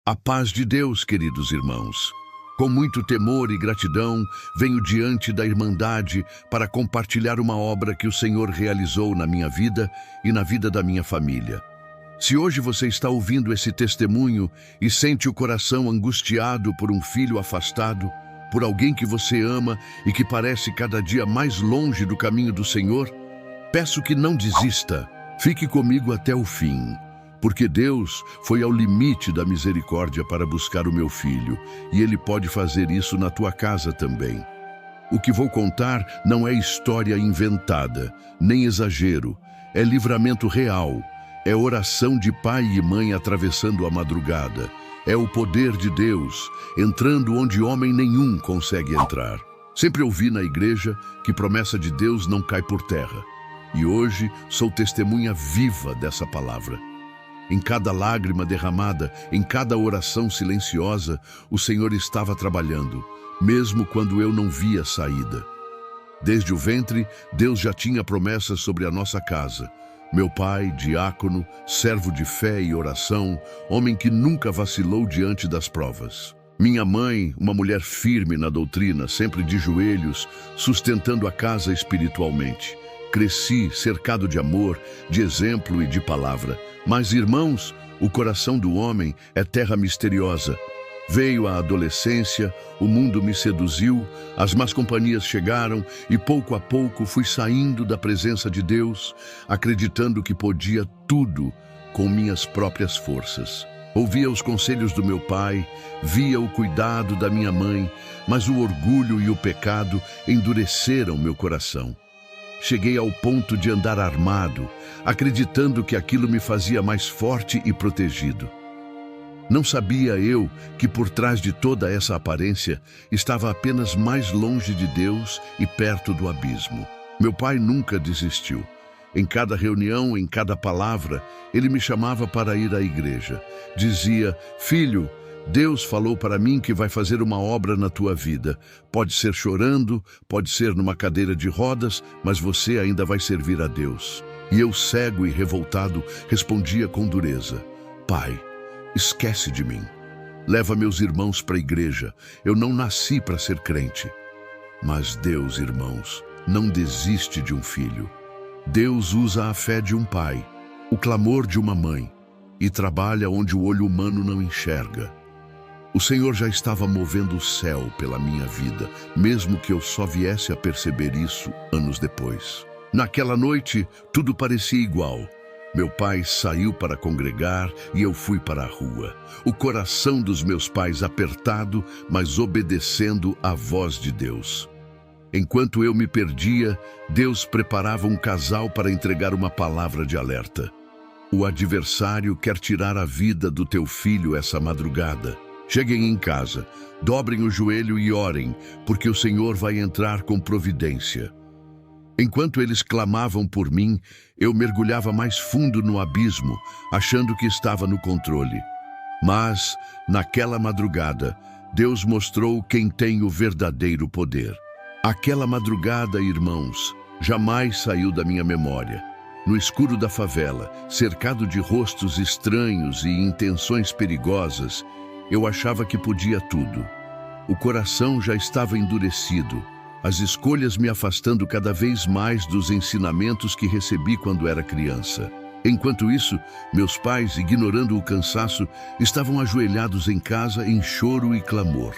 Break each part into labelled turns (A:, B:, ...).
A: A paz de Deus, queridos irmãos. Com muito temor e gratidão, venho diante da Irmandade para compartilhar uma obra que o Senhor realizou na minha vida e na vida da minha família. Se hoje você está ouvindo esse testemunho e sente o coração angustiado por um filho afastado, por alguém que você ama e que parece cada dia mais longe do caminho do Senhor, peço que não desista. Fique comigo até o fim. Porque Deus foi ao limite da misericórdia para buscar o meu filho, e Ele pode fazer isso na tua casa também. O que vou contar não é história inventada, nem exagero, é livramento real, é oração de pai e mãe atravessando a madrugada, é o poder de Deus entrando onde homem nenhum consegue entrar. Sempre ouvi na igreja que promessa de Deus não cai por terra, e hoje sou testemunha viva dessa palavra. Em cada lágrima derramada, em cada oração silenciosa, o Senhor estava trabalhando, mesmo quando eu não via saída. Desde o ventre, Deus já tinha promessas sobre a nossa casa. Meu pai, diácono, servo de fé e oração, homem que nunca vacilou diante das provas. Minha mãe, uma mulher firme na doutrina, sempre de joelhos, sustentando a casa espiritualmente. Cresci cercado de amor, de exemplo e de palavra. Mas, irmãos, o coração do homem é terra misteriosa. Veio a adolescência, o mundo me seduziu, as más companhias chegaram e pouco a pouco fui saindo da presença de Deus, acreditando que podia tudo com minhas próprias forças. Ouvia os conselhos do meu pai, via o cuidado da minha mãe, mas o orgulho e o pecado endureceram meu coração. Cheguei ao ponto de andar armado, acreditando que aquilo me fazia mais forte e protegido. Não sabia eu que por trás de toda essa aparência estava apenas mais longe de Deus e perto do abismo. Meu pai nunca desistiu. Em cada reunião, em cada palavra, ele me chamava para ir à igreja. Dizia: "Filho, Deus falou para mim que vai fazer uma obra na tua vida. Pode ser chorando, pode ser numa cadeira de rodas, mas você ainda vai servir a Deus." E eu, cego e revoltado, respondia com dureza: "Pai, esquece de mim. Leva meus irmãos para a igreja. Eu não nasci para ser crente." Mas Deus, irmãos, não desiste de um filho. Deus usa a fé de um pai, o clamor de uma mãe, e trabalha onde o olho humano não enxerga. O Senhor já estava movendo o céu pela minha vida, mesmo que eu só viesse a perceber isso anos depois. Naquela noite, tudo parecia igual. Meu pai saiu para congregar e eu fui para a rua. O coração dos meus pais apertado, mas obedecendo à voz de Deus. Enquanto eu me perdia, Deus preparava um casal para entregar uma palavra de alerta. O adversário quer tirar a vida do teu filho essa madrugada. Cheguem em casa, dobrem o joelho e orem, porque o Senhor vai entrar com providência. Enquanto eles clamavam por mim, eu mergulhava mais fundo no abismo, achando que estava no controle. Mas, naquela madrugada, Deus mostrou quem tem o verdadeiro poder. Aquela madrugada, irmãos, jamais saiu da minha memória. No escuro da favela, cercado de rostos estranhos e intenções perigosas, eu achava que podia tudo. O coração já estava endurecido, as escolhas me afastando cada vez mais dos ensinamentos que recebi quando era criança. Enquanto isso, meus pais, ignorando o cansaço, estavam ajoelhados em casa em choro e clamor.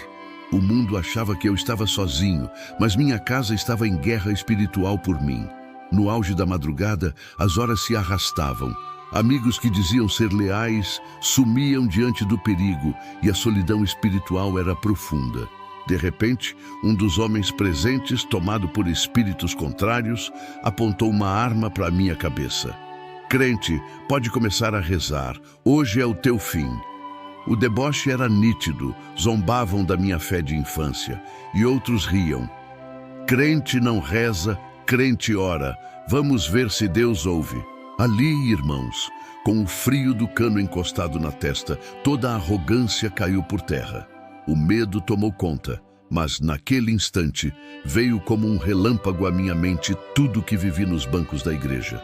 A: O mundo achava que eu estava sozinho, mas minha casa estava em guerra espiritual por mim. No auge da madrugada, as horas se arrastavam. Amigos que diziam ser leais sumiam diante do perigo e a solidão espiritual era profunda. De repente, um dos homens presentes, tomado por espíritos contrários, apontou uma arma para a minha cabeça. "Crente, pode começar a rezar. Hoje é o teu fim." O deboche era nítido, zombavam da minha fé de infância, e outros riam. "Crente não reza, crente ora. Vamos ver se Deus ouve." Ali, irmãos, com o frio do cano encostado na testa, toda a arrogância caiu por terra. O medo tomou conta, mas naquele instante veio como um relâmpago à minha mente tudo o que vivi nos bancos da igreja.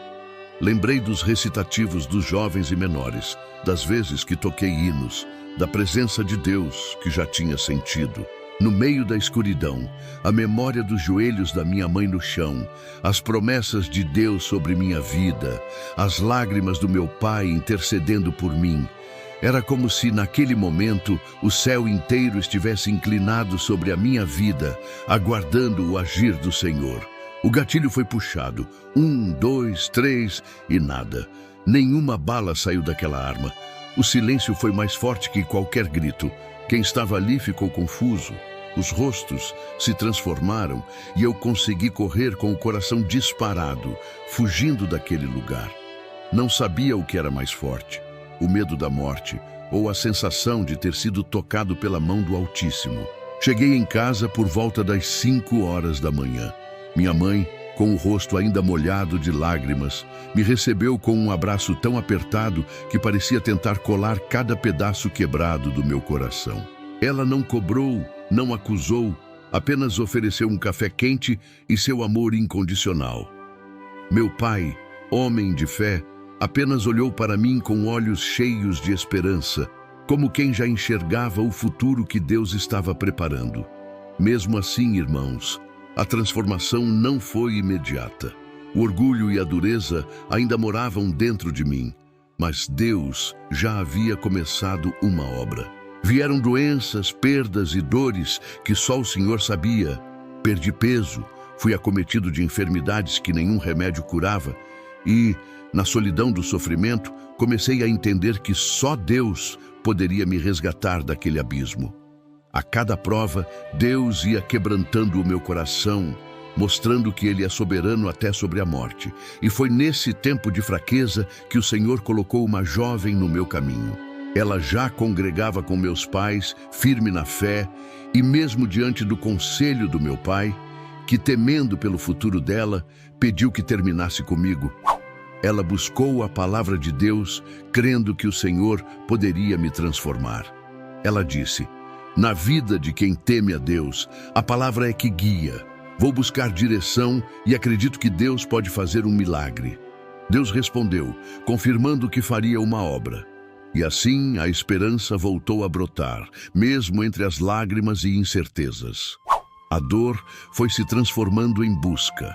A: Lembrei dos recitativos dos jovens e menores, das vezes que toquei hinos, da presença de Deus que já tinha sentido. No meio da escuridão, a memória dos joelhos da minha mãe no chão, as promessas de Deus sobre minha vida, as lágrimas do meu pai intercedendo por mim. Era como se, naquele momento, o céu inteiro estivesse inclinado sobre a minha vida, aguardando o agir do Senhor. O gatilho foi puxado. 1, 2, 3 e nada. Nenhuma bala saiu daquela arma. O silêncio foi mais forte que qualquer grito. Quem estava ali ficou confuso. Os rostos se transformaram e eu consegui correr com o coração disparado, fugindo daquele lugar. Não sabia o que era mais forte, o medo da morte ou a sensação de ter sido tocado pela mão do Altíssimo. Cheguei em casa por volta das 5 horas da manhã. Minha mãe, com o rosto ainda molhado de lágrimas, me recebeu com um abraço tão apertado que parecia tentar colar cada pedaço quebrado do meu coração. Ela não cobrou, não acusou, apenas ofereceu um café quente e seu amor incondicional. Meu pai, homem de fé, apenas olhou para mim com olhos cheios de esperança, como quem já enxergava o futuro que Deus estava preparando. Mesmo assim, irmãos, a transformação não foi imediata. O orgulho e a dureza ainda moravam dentro de mim, mas Deus já havia começado uma obra. Vieram doenças, perdas e dores que só o Senhor sabia. Perdi peso, fui acometido de enfermidades que nenhum remédio curava e, na solidão do sofrimento, comecei a entender que só Deus poderia me resgatar daquele abismo. A cada prova, Deus ia quebrantando o meu coração, mostrando que Ele é soberano até sobre a morte. E foi nesse tempo de fraqueza que o Senhor colocou uma jovem no meu caminho. Ela já congregava com meus pais, firme na fé, e mesmo diante do conselho do meu pai, que temendo pelo futuro dela, pediu que terminasse comigo. Ela buscou a palavra de Deus, crendo que o Senhor poderia me transformar. Ela disse: na vida de quem teme a Deus, a palavra é que guia. Vou buscar direção e acredito que Deus pode fazer um milagre. Deus respondeu, confirmando que faria uma obra. E assim a esperança voltou a brotar, mesmo entre as lágrimas e incertezas. A dor foi se transformando em busca.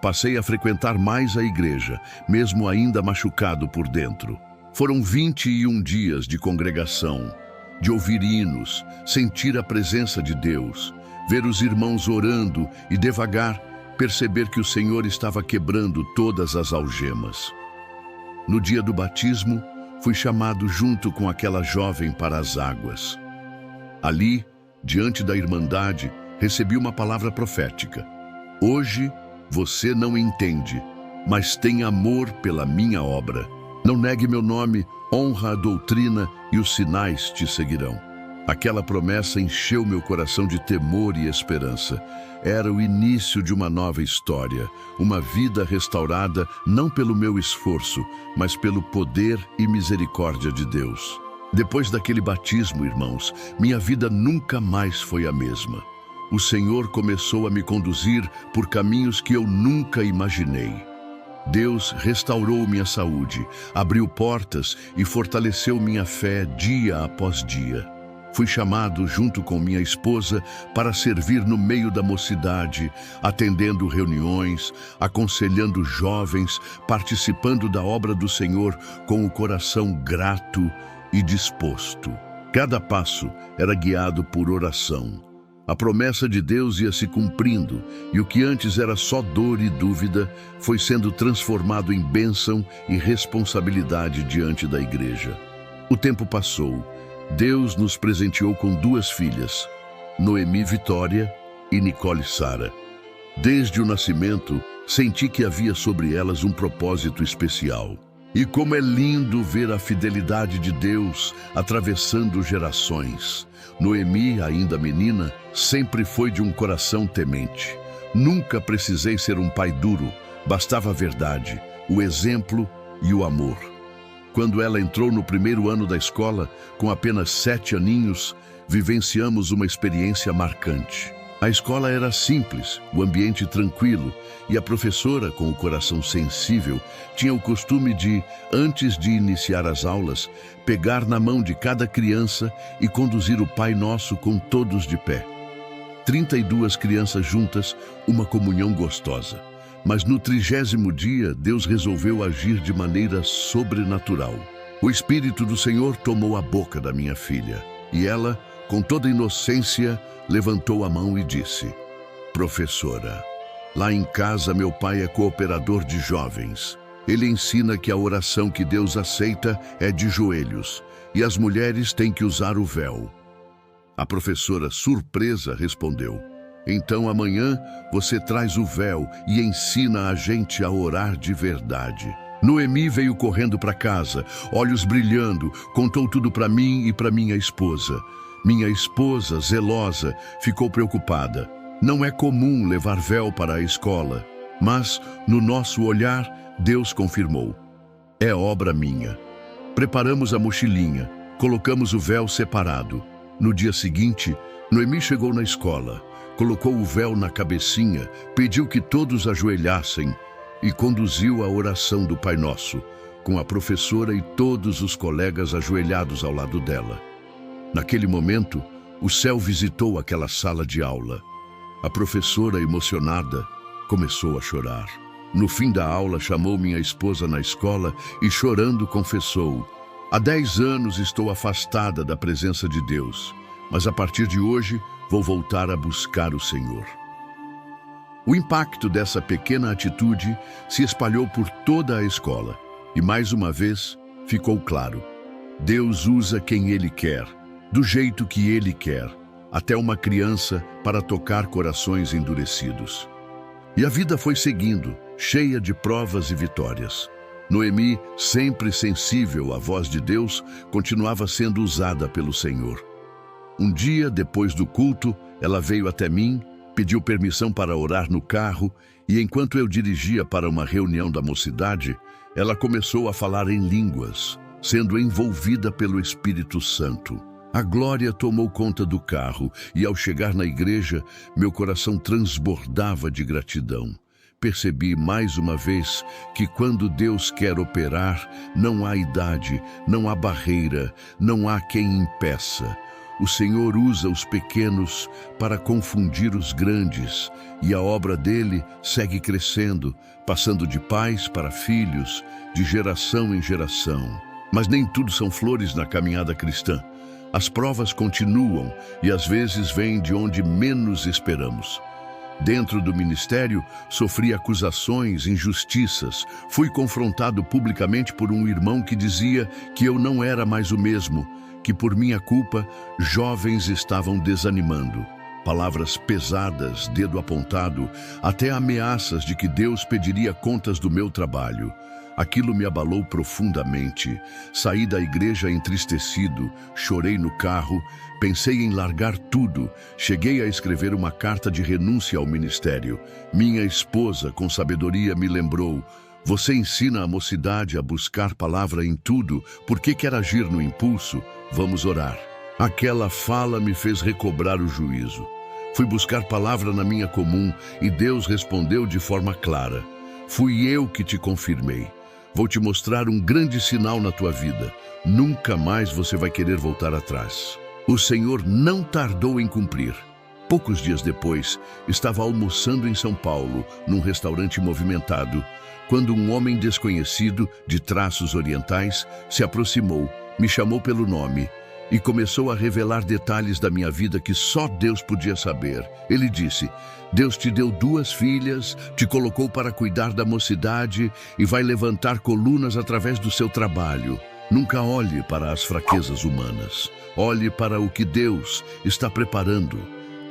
A: Passei a frequentar mais a igreja, mesmo ainda machucado por dentro. Foram 21 dias de congregação, de ouvir hinos, sentir a presença de Deus, ver os irmãos orando e devagar perceber que o Senhor estava quebrando todas as algemas. No dia do batismo, fui chamado junto com aquela jovem para as águas. Ali, diante da Irmandade, recebi uma palavra profética. Hoje, você não entende, mas tem amor pela minha obra. Não negue meu nome, honra a doutrina e os sinais te seguirão. Aquela promessa encheu meu coração de temor e esperança. Era o início de uma nova história, uma vida restaurada não pelo meu esforço, mas pelo poder e misericórdia de Deus. Depois daquele batismo, irmãos, minha vida nunca mais foi a mesma. O Senhor começou a me conduzir por caminhos que eu nunca imaginei. Deus restaurou minha saúde, abriu portas e fortaleceu minha fé dia após dia. Fui chamado junto com minha esposa para servir no meio da mocidade, atendendo reuniões, aconselhando jovens, participando da obra do Senhor com o coração grato e disposto. Cada passo era guiado por oração. A promessa de Deus ia se cumprindo, e o que antes era só dor e dúvida foi sendo transformado em bênção e responsabilidade diante da igreja. O tempo passou. Deus nos presenteou com 2 filhas, Noemi Vitória e Nicole Sara. Desde o nascimento, senti que havia sobre elas um propósito especial. E como é lindo ver a fidelidade de Deus atravessando gerações. Noemi, ainda menina, sempre foi de um coração temente. Nunca precisei ser um pai duro, bastava a verdade, o exemplo e o amor. Quando ela entrou no primeiro ano da escola, com apenas 7 aninhos, vivenciamos uma experiência marcante. A escola era simples, o ambiente tranquilo, e a professora, com o coração sensível, tinha o costume de, antes de iniciar as aulas, pegar na mão de cada criança e conduzir o Pai Nosso com todos de pé. 32 crianças juntas, uma comunhão gostosa. Mas no 30º dia, Deus resolveu agir de maneira sobrenatural. O Espírito do Senhor tomou a boca da minha filha, e ela, com toda inocência, levantou a mão e disse: Professora, lá em casa meu pai é cooperador de jovens. Ele ensina que a oração que Deus aceita é de joelhos, e as mulheres têm que usar o véu. A professora, surpresa, respondeu: Então amanhã você traz o véu e ensina a gente a orar de verdade. Noemi veio correndo para casa, olhos brilhando, contou tudo para mim e para minha esposa. Minha esposa, zelosa, ficou preocupada. Não é comum levar véu para a escola, mas, no nosso olhar, Deus confirmou: É obra minha. Preparamos a mochilinha, colocamos o véu separado. No dia seguinte, Noemi chegou na escola, colocou o véu na cabecinha, pediu que todos ajoelhassem e conduziu a oração do Pai Nosso, com a professora e todos os colegas ajoelhados ao lado dela. Naquele momento, o céu visitou aquela sala de aula. A professora, emocionada, começou a chorar. No fim da aula, chamou minha esposa na escola e, chorando, confessou: Há 10 anos estou afastada da presença de Deus, mas a partir de hoje vou voltar a buscar o Senhor. O impacto dessa pequena atitude se espalhou por toda a escola e, mais uma vez, ficou claro: Deus usa quem Ele quer, do jeito que Ele quer, até uma criança para tocar corações endurecidos. E a vida foi seguindo, cheia de provas e vitórias. Noemi, sempre sensível à voz de Deus, continuava sendo usada pelo Senhor. Um dia, depois do culto, ela veio até mim, pediu permissão para orar no carro e, enquanto eu dirigia para uma reunião da mocidade, ela começou a falar em línguas, sendo envolvida pelo Espírito Santo. A glória tomou conta do carro e, ao chegar na igreja, meu coração transbordava de gratidão. Percebi mais uma vez que quando Deus quer operar, não há idade, não há barreira, não há quem impeça. O Senhor usa os pequenos para confundir os grandes, e a obra dele segue crescendo, passando de pais para filhos, de geração em geração. Mas nem tudo são flores na caminhada cristã. As provas continuam e às vezes vêm de onde menos esperamos. Dentro do ministério, sofri acusações, injustiças. Fui confrontado publicamente por um irmão que dizia que eu não era mais o mesmo, que por minha culpa, jovens estavam desanimando. Palavras pesadas, dedo apontado, até ameaças de que Deus pediria contas do meu trabalho. Aquilo me abalou profundamente. Saí da igreja entristecido, chorei no carro, pensei em largar tudo. Cheguei a escrever uma carta de renúncia ao ministério. Minha esposa, com sabedoria, me lembrou: Você ensina a mocidade a buscar palavra em tudo, por que quer agir no impulso? Vamos orar. Aquela fala me fez recobrar o juízo. Fui buscar palavra na minha comum e Deus respondeu de forma clara: Fui eu que te confirmei. Vou te mostrar um grande sinal na tua vida. Nunca mais você vai querer voltar atrás. O Senhor não tardou em cumprir. Poucos dias depois, estava almoçando em São Paulo, num restaurante movimentado, quando um homem desconhecido, de traços orientais, se aproximou, me chamou pelo nome e começou a revelar detalhes da minha vida que só Deus podia saber. Ele disse: Deus te deu 2 filhas, te colocou para cuidar da mocidade e vai levantar colunas através do seu trabalho. Nunca olhe para as fraquezas humanas. Olhe para o que Deus está preparando.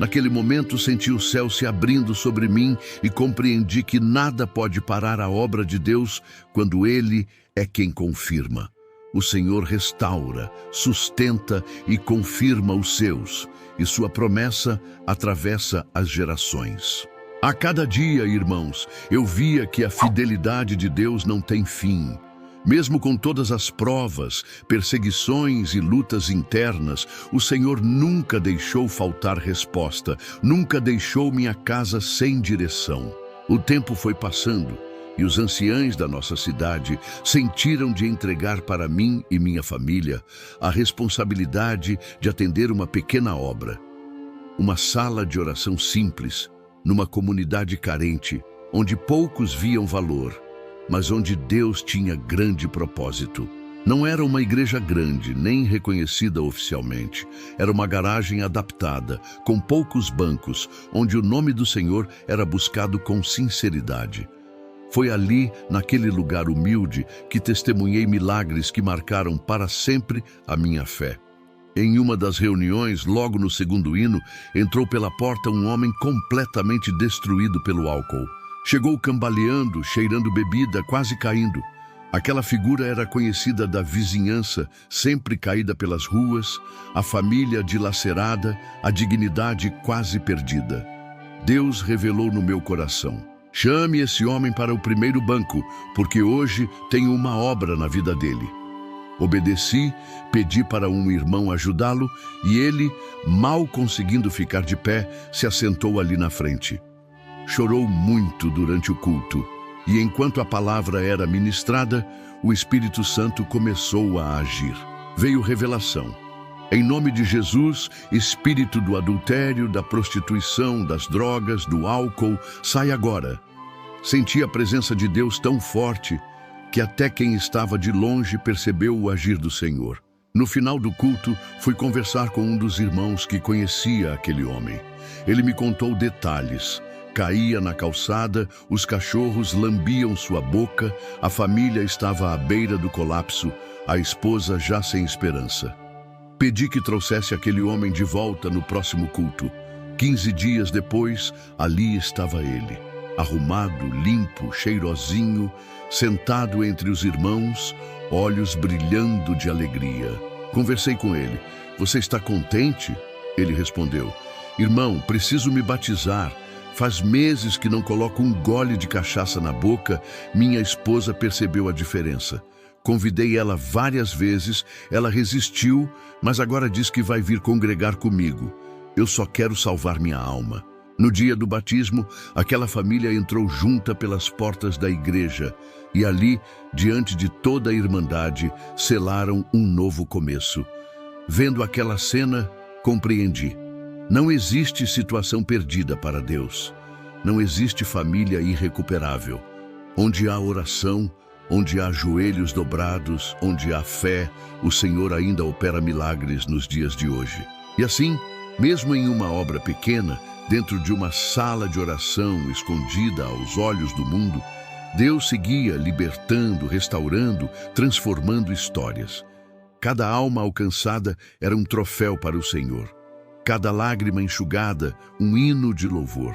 A: Naquele momento senti o céu se abrindo sobre mim e compreendi que nada pode parar a obra de Deus quando Ele é quem confirma. O Senhor restaura, sustenta e confirma os seus, e sua promessa atravessa as gerações. A cada dia, irmãos, eu via que a fidelidade de Deus não tem fim. Mesmo com todas as provas, perseguições e lutas internas, o Senhor nunca deixou faltar resposta, nunca deixou minha casa sem direção. O tempo foi passando e os anciães da nossa cidade sentiram de entregar para mim e minha família a responsabilidade de atender uma pequena obra. Uma sala de oração simples, numa comunidade carente, onde poucos viam valor, mas onde Deus tinha grande propósito. Não era uma igreja grande, nem reconhecida oficialmente. Era uma garagem adaptada, com poucos bancos, onde o nome do Senhor era buscado com sinceridade. Foi ali, naquele lugar humilde, que testemunhei milagres que marcaram para sempre a minha fé. Em uma das reuniões, logo no segundo hino, entrou pela porta um homem completamente destruído pelo álcool. Chegou cambaleando, cheirando bebida, quase caindo. Aquela figura era conhecida da vizinhança, sempre caída pelas ruas, a família dilacerada, a dignidade quase perdida. Deus revelou no meu coração: chame esse homem para o primeiro banco, porque hoje tenho uma obra na vida dele. Obedeci, pedi para um irmão ajudá-lo e ele, mal conseguindo ficar de pé, se assentou ali na frente. Chorou muito durante o culto, e enquanto a palavra era ministrada, o Espírito Santo começou a agir. Veio revelação. Em nome de Jesus, espírito do adultério, da prostituição, das drogas, do álcool, sai agora. Senti a presença de Deus tão forte que até quem estava de longe percebeu o agir do Senhor. No final do culto, fui conversar com um dos irmãos que conhecia aquele homem. Ele me contou detalhes. Caía na calçada, os cachorros lambiam sua boca, a família estava à beira do colapso, a esposa já sem esperança. Pedi que trouxesse aquele homem de volta no próximo culto. 15 dias depois, ali estava ele, arrumado, limpo, cheirosinho, sentado entre os irmãos, olhos brilhando de alegria. Conversei com ele. Você está contente? Ele respondeu: irmão, preciso me batizar. Faz meses que não coloco um gole de cachaça na boca. Minha esposa percebeu a diferença. Convidei ela várias vezes, ela resistiu, mas agora diz que vai vir congregar comigo. Eu só quero salvar minha alma. No dia do batismo, aquela família entrou junta pelas portas da igreja e ali, diante de toda a irmandade, selaram um novo começo. Vendo aquela cena, compreendi. Não existe situação perdida para Deus. Não existe família irrecuperável. Onde há oração, onde há joelhos dobrados, onde há fé, o Senhor ainda opera milagres nos dias de hoje. E assim, mesmo em uma obra pequena, dentro de uma sala de oração escondida aos olhos do mundo, Deus seguia libertando, restaurando, transformando histórias. Cada alma alcançada era um troféu para o Senhor. Cada lágrima enxugada, um hino de louvor.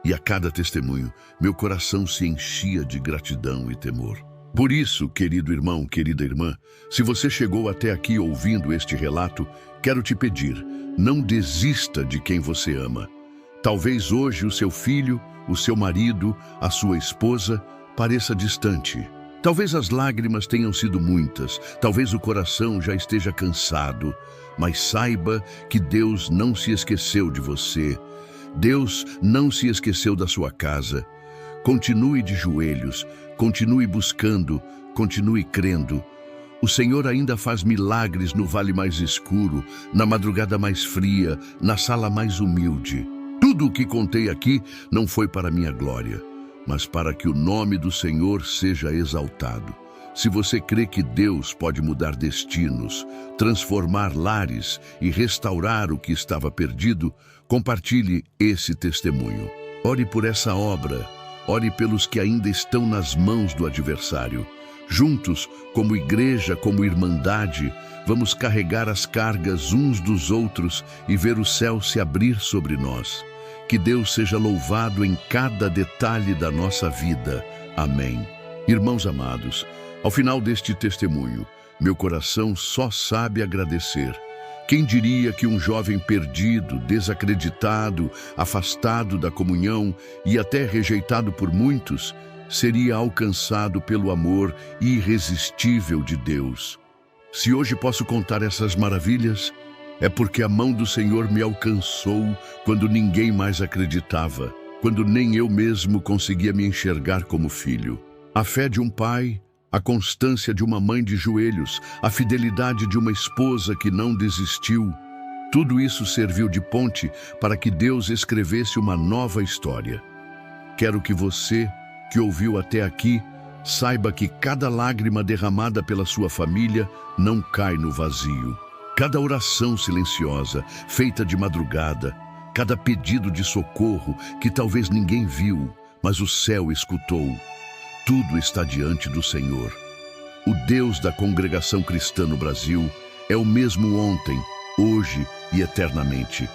A: E a cada testemunho, meu coração se enchia de gratidão e temor. Por isso, querido irmão, querida irmã, se você chegou até aqui ouvindo este relato, quero te pedir, não desista de quem você ama. Talvez hoje o seu filho, o seu marido, a sua esposa pareça distante. Talvez as lágrimas tenham sido muitas, talvez o coração já esteja cansado, mas saiba que Deus não se esqueceu de você. Deus não se esqueceu da sua casa. Continue de joelhos, continue buscando, continue crendo. O Senhor ainda faz milagres no vale mais escuro, na madrugada mais fria, na sala mais humilde. Tudo o que contei aqui não foi para minha glória, mas para que o nome do Senhor seja exaltado. Se você crê que Deus pode mudar destinos, transformar lares e restaurar o que estava perdido, compartilhe esse testemunho. Ore por essa obra, ore pelos que ainda estão nas mãos do adversário. Juntos, como igreja, como irmandade, vamos carregar as cargas uns dos outros e ver o céu se abrir sobre nós. Que Deus seja louvado em cada detalhe da nossa vida. Amém. Irmãos amados, ao final deste testemunho, meu coração só sabe agradecer. Quem diria que um jovem perdido, desacreditado, afastado da comunhão e até rejeitado por muitos, seria alcançado pelo amor irresistível de Deus. Se hoje posso contar essas maravilhas, é porque a mão do Senhor me alcançou quando ninguém mais acreditava, quando nem eu mesmo conseguia me enxergar como filho. A fé de um pai, a constância de uma mãe de joelhos, a fidelidade de uma esposa que não desistiu, tudo isso serviu de ponte para que Deus escrevesse uma nova história. Quero que você, que ouviu até aqui, saiba que cada lágrima derramada pela sua família não cai no vazio. Cada oração silenciosa, feita de madrugada, cada pedido de socorro que talvez ninguém viu, mas o céu escutou, tudo está diante do Senhor. O Deus da congregação cristã no Brasil é o mesmo ontem, hoje e eternamente.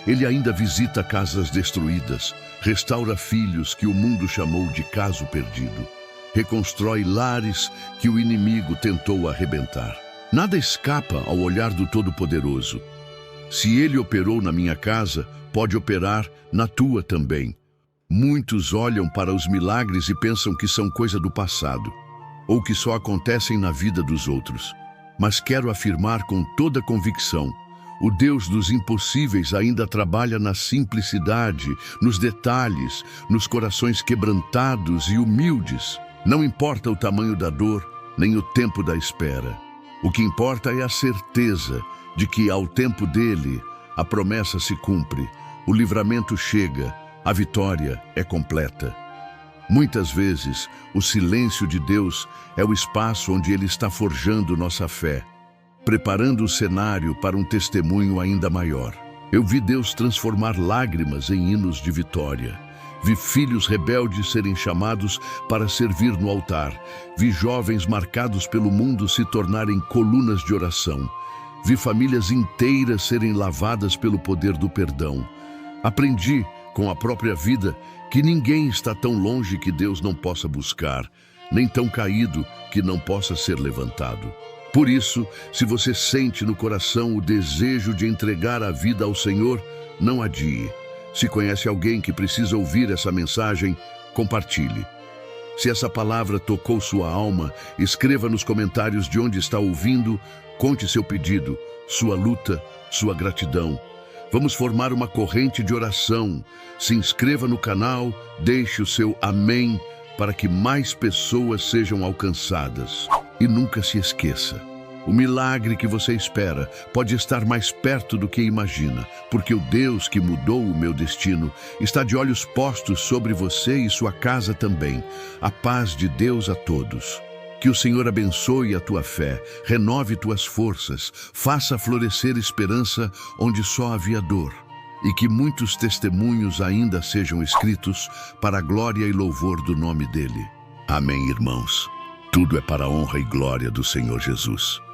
A: Ele ainda visita casas destruídas, restaura filhos que o mundo chamou de caso perdido, reconstrói lares que o inimigo tentou arrebentar. Nada escapa ao olhar do Todo-Poderoso. Se ele operou na minha casa, pode operar na tua também. Muitos olham para os milagres e pensam que são coisa do passado, ou que só acontecem na vida dos outros. Mas quero afirmar com toda convicção, o Deus dos impossíveis ainda trabalha na simplicidade, nos detalhes, nos corações quebrantados e humildes. Não importa o tamanho da dor, nem o tempo da espera. O que importa é a certeza de que, ao tempo dele, a promessa se cumpre, o livramento chega, a vitória é completa. Muitas vezes, o silêncio de Deus é o espaço onde Ele está forjando nossa fé, preparando o cenário para um testemunho ainda maior. Eu vi Deus transformar lágrimas em hinos de vitória. Vi filhos rebeldes serem chamados para servir no altar. Vi jovens marcados pelo mundo se tornarem colunas de oração. Vi famílias inteiras serem lavadas pelo poder do perdão. Aprendi, com a própria vida, que ninguém está tão longe que Deus não possa buscar, nem tão caído que não possa ser levantado. Por isso, se você sente no coração o desejo de entregar a vida ao Senhor, não adie. Se conhece alguém que precisa ouvir essa mensagem, compartilhe. Se essa palavra tocou sua alma, escreva nos comentários de onde está ouvindo, conte seu pedido, sua luta, sua gratidão. Vamos formar uma corrente de oração. Se inscreva no canal, deixe o seu amém para que mais pessoas sejam alcançadas. E nunca se esqueça, o milagre que você espera pode estar mais perto do que imagina, porque o Deus que mudou o meu destino está de olhos postos sobre você e sua casa também. A paz de Deus a todos. Que o Senhor abençoe a tua fé, renove tuas forças, faça florescer esperança onde só havia dor, e que muitos testemunhos ainda sejam escritos para a glória e louvor do nome dele. Amém, irmãos. Tudo é para a honra e glória do Senhor Jesus.